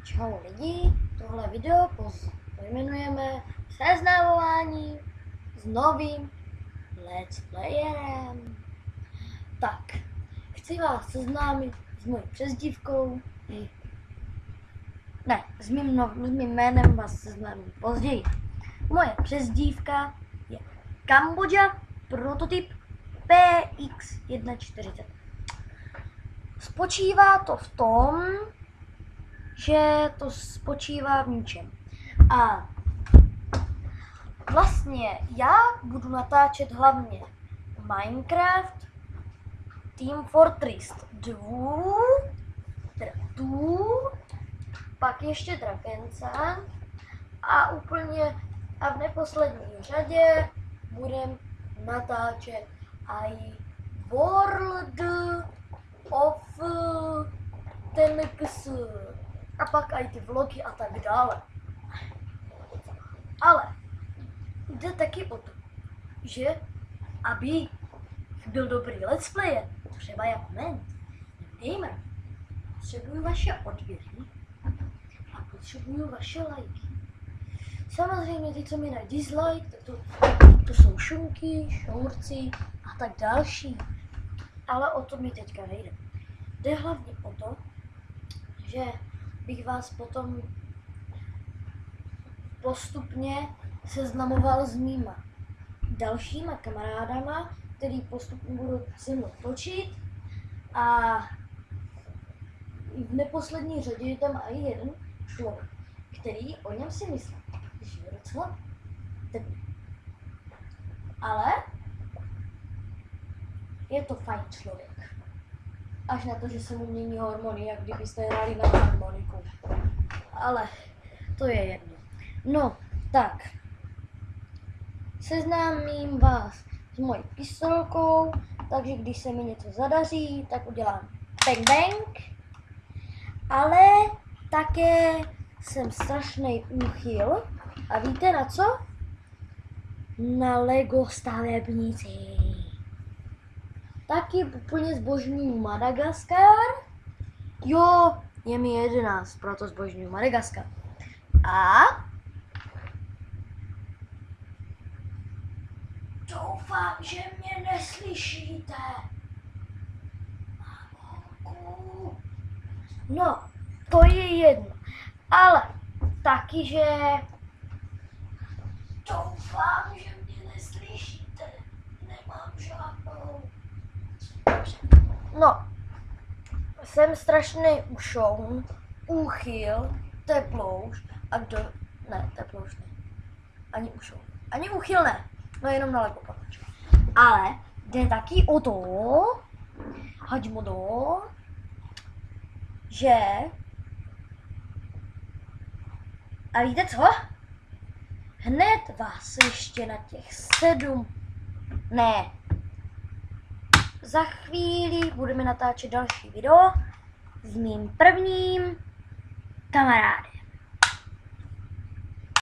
Čau lidi, tohle video pojmenujeme seznamování s novým let's playerem. Tak, chci vás seznámit s mojí přezdívkou s mým jménem vás seznámím později. Moje přezdívka je Kambodža prototyp PX140. Spočívá to v tom, že to spočívá v ničem. A vlastně já budu natáčet hlavně Minecraft, Team Fortress 2, pak ještě Drakence a v neposlední řadě budem natáčet i World of Tanks a pak i ty vlogy a tak dále. Ale jde taky o to, že aby byl dobrý let's player, třeba jako gamer, potřebuju vaše odběry a potřebuju vaše lajky. Samozřejmě ty, co mi dají dislike, to jsou šunky, šourci a tak další. Ale o to mi teďka nejde. Jde hlavně o to, že bych vás potom postupně seznamoval s mýma dalšíma kamarádama, který postupně budou se mnou točit, a v neposlední řadě je tam i jeden člověk, který o něm si myslí, že je docela debil. Ale je to fajn člověk. Až na to, že se mu mění hormony, jak kdybyste hráli na harmoniku. Ale to je jedno. No, tak. Seznámím vás s mojí pistolkou, takže když se mi něco zadaří, tak udělám bang bang. Ale také jsem strašný úchyl. A víte na co? Na Lego stavebnici. Taky úplně zbožňuju Madagaskar. Jo, je mi 11, proto zbožňuju Madagaskar. A doufám, že mě neslyšíte. No, to je jedno. Ale taky, že doufám, že mě neslyšíte. Nemám žádnou. No, jsem strašný ušoun, úchyl, teplouš a teplouš ne. Ani ušoun. Ani úchyl ne. No jenom na Lego patač. Ale jde taky o to, že a víte co? Hned vás ještě na těch 7, za chvíli budeme natáčet další video s mým prvním kamarádem.